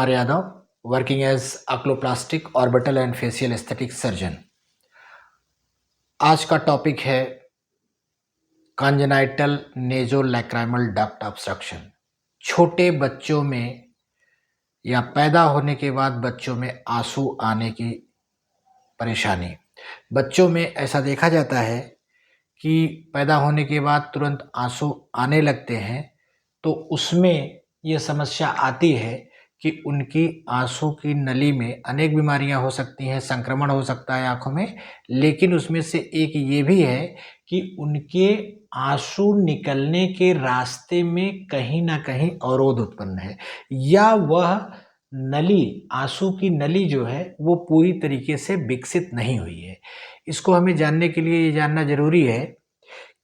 Kumar Yadav, working as oculoplastic, orbital and facial aesthetic surgeon। आज का topic है congenital nasolacrimal duct obstruction। छोटे बच्चों में या पैदा होने के बाद बच्चों में आंसू आने की परेशानी। बच्चों में ऐसा देखा जाता है कि पैदा होने के बाद तुरंत आंसू आने लगते हैं, तो उसमें ये समस्या आती है कि उनकी आंसू की नली में अनेक बीमारियां हो सकती हैं, संक्रमण हो सकता है आंखों में, लेकिन उसमें से एक ये भी है कि उनके आंसू निकलने के रास्ते में कहीं ना कहीं अवरोध उत्पन्न है, या वह नली, आंसू की नली जो है वो पूरी तरीके से विकसित नहीं हुई है। इसको हमें जानने के लिए ये जानना जरूरी है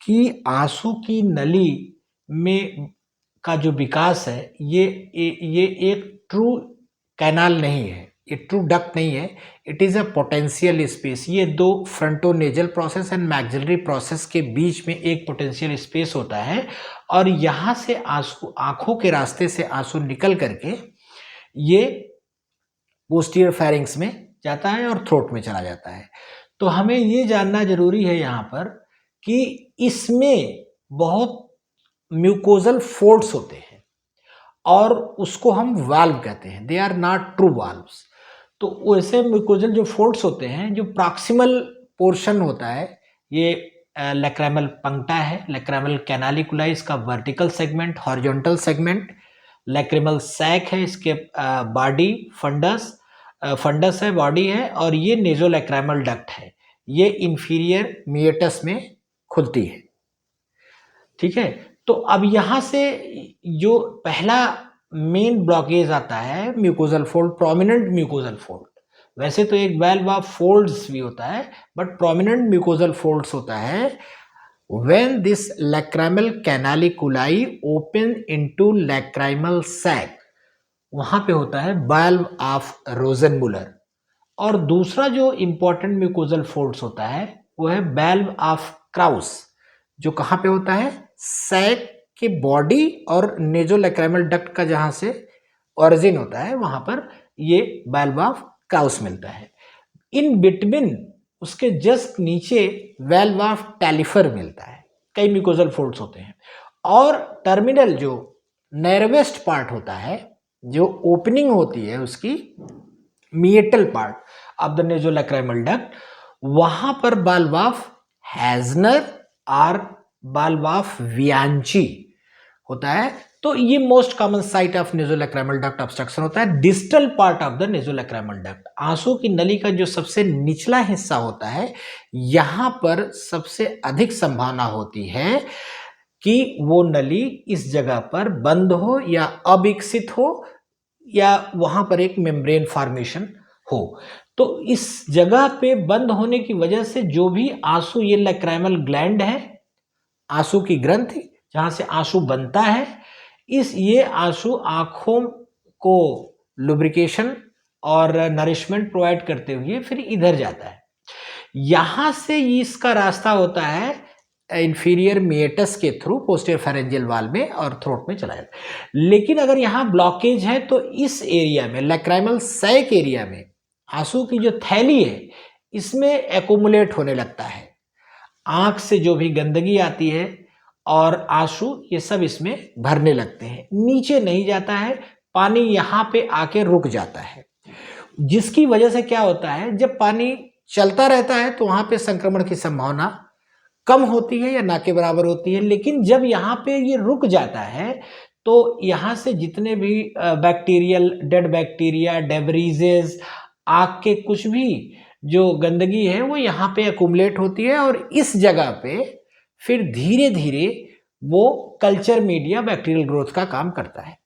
कि आंसू की नली में का जो विकास है ये एक ट्रू कैनाल नहीं है, ये ट्रू डक्ट नहीं है, it is a potential space. ये दो frontonasal process and maxillary process के बीच में एक पोटेंशियल स्पेस होता है, और यहाँ से आंसू, आंखों के रास्ते से आंसू निकल करके ये पोस्टीरियर फेरिंग्स में जाता है और थ्रोट में चला जाता है। तो हमें ये जानना जरूरी है यहाँ पर कि इसमें बहुत म्यूकोजल फोल्ड्स होते हैं और उसको हम वाल्व कहते हैं, they are not true valves. तो वैसे म्यूकोजल जो फोल्ड्स होते हैं, जो प्रॉक्सिमल पोर्शन होता है, ये लैक्राइमल पंक्टा है, लैक्राइमल कैनालिकुलाई इसका vertical segment, horizontal segment, lacrimal sac है, इसके बॉडी फंडस है, बॉडी है, और ये नेजोलैक्राइमल डक्ट है, ये इंफीरियर मिएटस में खुलती है। ठीक है, तो अब यहाँ से जो पहला मेन ब्लॉकेज आता है mucosal fold, prominent mucosal fold. वैसे तो एक वाल्व ऑफ फोल्ड्स भी होता है, बट प्रोमिनेंट म्यूकोजल फोल्ड्स होता है when this lacrimal canaliculi open into lacrimal sac, वहां पे होता है वाल्व ऑफ रोजेनमुलर। और दूसरा जो इंपॉर्टेंट म्यूकोजल फोल्ड्स होता है वो है वाल्व ऑफ क्राउस, जो कहाँ पे होता है, सैक के बॉडी और नेजोलैक्राइमल डक्ट का जहां से ओरिजिन होता है वहां पर ये वाल्व ऑफ क्राउस मिलता है। इन बिटवीन उसके जस्ट नीचे वाल्व ऑफ टैलिफर मिलता है। कई म्यूकोजल फोल्ड्स होते हैं, और टर्मिनल जो नैरोवेस्ट पार्ट होता है, जो ओपनिंग होती है उसकी मिएटल part of the nasolacrimal duct, वहां पर वाल्व ऑफ हैजनर और वाल्व ऑफ वियांची होता है। तो ये most common site of nasolacrimal duct obstruction होता है, distal part of the nasolacrimal duct. आंसू की नली का जो सबसे निचला हिस्सा होता है, यहां पर सबसे अधिक संभावना होती है कि वो नली इस जगह पर बंद हो या अविकसित हो, या वहां पर एक मेम्ब्रेन फॉर्मेशन हो। तो इस जगह पे बंद होने की वजह से जो भी आंसू, ये लैक्राइमल ग्लैंड है, आंसू की ग्रंथि जहां से आंसू बनता है, ये आंसू आंखों को लुब्रिकेशन और नरिशमेंट प्रोवाइड करते हुए फिर इधर जाता है। यहां से इसका रास्ता होता है इंफीरियर मिएटस के थ्रू पोस्टीरियर फेरेंजियल वाल में और थ्रोट में चला जाता है। लेकिन अगर यहाँ ब्लॉकेज है तो इस एरिया में, लैक्राइमल सैक एरिया में, आंसू की जो थैली है इसमें एक्युमुलेट होने लगता है। आंख से जो भी गंदगी आती है और आंसू, ये सब इसमें भरने लगते हैं, नीचे नहीं जाता है, पानी यहाँ पे आके रुक जाता है। जिसकी वजह से क्या होता है, जब पानी चलता रहता है तो वहां पे संक्रमण की संभावना कम होती है या ना के बराबर होती है, लेकिन जब यहाँ पे ये रुक जाता है तो यहाँ से जितने भी बैक्टीरियल, डेड बैक्टीरिया, डेब्रीजेस, आँख के कुछ भी जो गंदगी है वो यहाँ पे एक्युमुलेट होती है, और इस जगह पे फिर धीरे धीरे वो कल्चर मीडिया बैक्टीरियल ग्रोथ का काम करता है।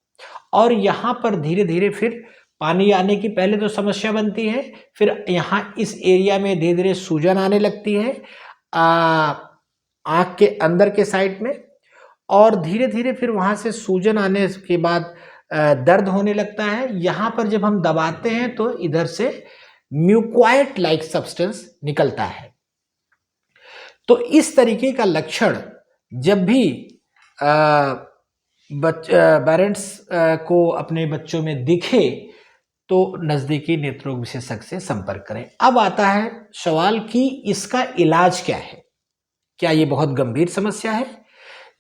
और यहाँ पर धीरे धीरे फिर पानी आने की पहले तो समस्या बनती है, फिर यहाँ इस एरिया में धीरे धीरे सूजन आने लगती है आँख के अंदर के साइड में, और धीरे धीरे फिर वहाँ से सूजन आने के बाद दर्द होने लगता है। यहाँ पर जब हम दबाते हैं तो इधर से म्यूक्वाइट लाइक सब्सटेंस निकलता है। तो इस तरीके का लक्षण जब भी पेरेंट्स को अपने बच्चों में दिखे तो नज़दीकी नेत्र रोग विशेषज्ञ से संपर्क करें। अब आता है सवाल कि इसका इलाज क्या है? क्या ये बहुत गंभीर समस्या है?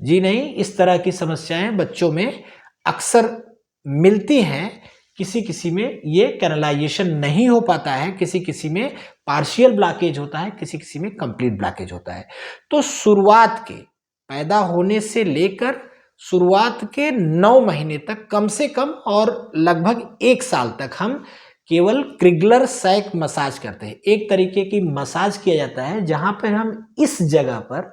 जी नहीं, इस तरह की समस्याएं बच्चों में अक्सर मिलती हैं। किसी किसी में ये कैनालाइजेशन नहीं हो पाता है, किसी किसी में पार्शियल ब्लॉकेज होता है, किसी किसी में कंप्लीट ब्लॉकेज होता है। तो शुरुआत के पैदा होने से लेकर शुरुआत के 9 महीने तक कम से कम और लगभग 1 साल तक हम केवल क्रिगलर सैक मसाज करते हैं। एक तरीके की मसाज किया जाता है जहां पर हम इस जगह पर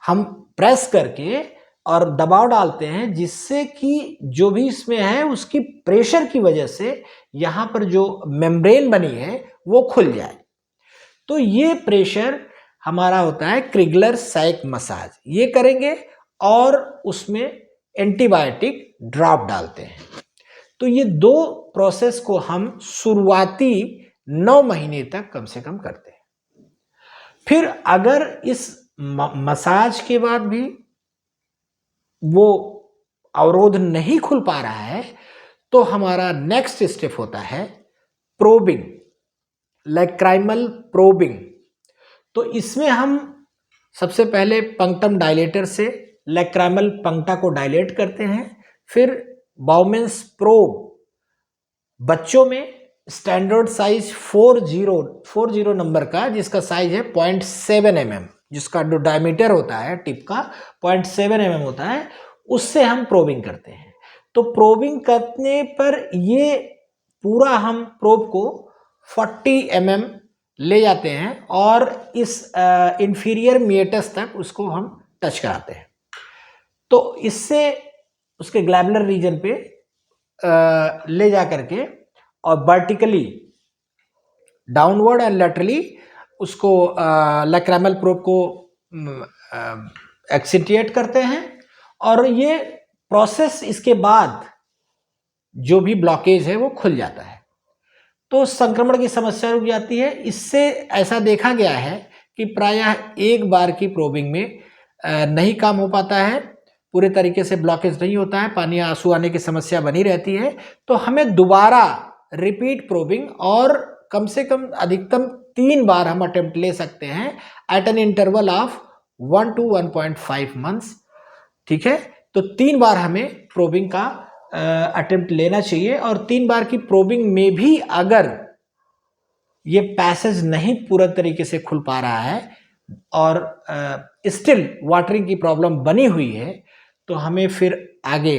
हम प्रेस करके और दबाव डालते हैं, जिससे कि जो भी इसमें है उसकी प्रेशर की वजह से यहाँ पर जो मेम्ब्रेन बनी है वो खुल जाए। तो ये प्रेशर हमारा होता है क्रिगलर सैक मसाज, ये करेंगे और उसमें एंटीबायोटिक ड्रॉप डालते हैं। तो ये 2 प्रोसेस को हम शुरुआती 9 महीने तक कम से कम करते हैं। फिर अगर इस मसाज के बाद भी वो अवरोध नहीं खुल पा रहा है तो हमारा नेक्स्ट स्टेप होता है प्रोबिंग, लैक्राइमल प्रोबिंग। तो इसमें हम सबसे पहले पंक्टम डायलेटर से लैक्राइमल पंक्टा को डायलेट करते हैं। फिर बाउमेंस प्रोब बच्चों में स्टैंडर्ड साइज 40 नंबर का, जिसका साइज है 0.7 mm, जिसका जो डायमीटर होता है टिप का 0.7 mm होता है, उससे हम प्रोबिंग करते हैं। तो प्रोबिंग करने पर ये पूरा हम प्रोब को 40 mm ले जाते हैं और इस इंफीरियर मिएटस तक उसको हम टच कराते हैं। तो इससे उसके ग्लैबुलर रीजन पे ले जा करके और वर्टिकली डाउनवर्ड एंड लैटरली उसको लैक्राइमल प्रोब को एक्सिटिएट करते हैं। और ये प्रोसेस इसके बाद जो भी ब्लॉकेज है वो खुल जाता है, तो संक्रमण की समस्या रुक जाती है। इससे ऐसा देखा गया है कि प्रायः एक बार की प्रोबिंग में नहीं काम हो पाता है, पूरे तरीके से ब्लॉकेज नहीं होता है, पानी आंसू आने की समस्या बनी रहती है। तो हमें दोबारा रिपीट प्रोबिंग और कम से कम अधिकतम 3 बार हम अटेम्प्ट ले सकते हैं at an interval of 1 to 1.5 months. ठीक है, तो 3 बार हमें प्रोबिंग का अटेम्प्ट लेना चाहिए। और 3 बार की प्रोबिंग में भी अगर ये पैसेज नहीं पूरा तरीके से खुल पा रहा है और स्टिल वाटरिंग की प्रॉब्लम बनी हुई है, तो हमें फिर आगे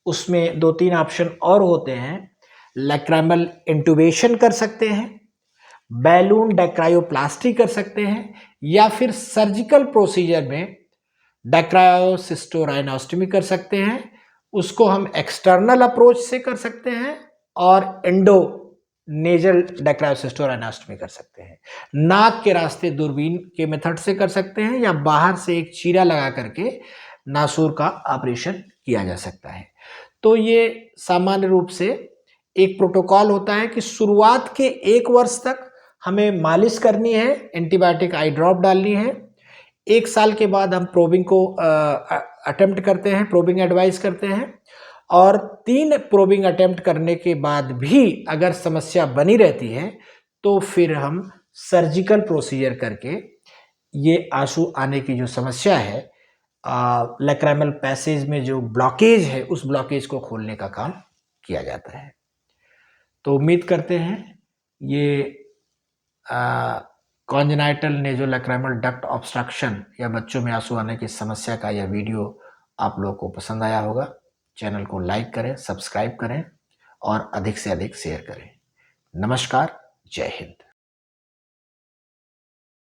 उसमें 2-3 ऑप्शन और होते हैं। लैक्राइमल इंटुबेशन कर सकते हैं, बैलून डेक्रायोप्लास्टी कर सकते हैं, या फिर सर्जिकल प्रोसीजर में डेक्रायोसिस्टोराइनोस्टमी कर सकते हैं। उसको हम एक्सटर्नल अप्रोच से कर सकते हैं और एंडो नेजल डेक्रायोसिस्टोराइनोस्टमी कर सकते हैं। नाक के रास्ते दूरबीन के मेथड से कर सकते हैं, या बाहर से एक चीरा लगा करके नासूर का ऑपरेशन किया जा सकता है। तो ये सामान्य रूप से एक प्रोटोकॉल होता है कि शुरुआत के 1 वर्ष तक हमें मालिश करनी है, एंटीबायोटिक आई ड्रॉप डालनी है। 1 साल के बाद हम प्रोबिंग को अटेम्प्ट करते हैं, प्रोबिंग एडवाइस करते हैं। और 3 प्रोबिंग अटेम्प्ट करने के बाद भी अगर समस्या बनी रहती है तो फिर हम सर्जिकल प्रोसीजर करके ये आंसू आने की जो समस्या है, लैक्राइमल पैसेज में जो ब्लॉकेज है, उस ब्लॉकेज को खोलने का काम किया जाता है। तो उम्मीद करते हैं ये कॉन्जेनाइटल नेज़ोलैक्राइमल डक्ट ऑब्स्ट्रक्शन या बच्चों में आंसू आने की समस्या का यह वीडियो आप लोगों को पसंद आया होगा। चैनल को लाइक करें, सब्सक्राइब करें और अधिक से अधिक शेयर करें। नमस्कार, जय हिंद।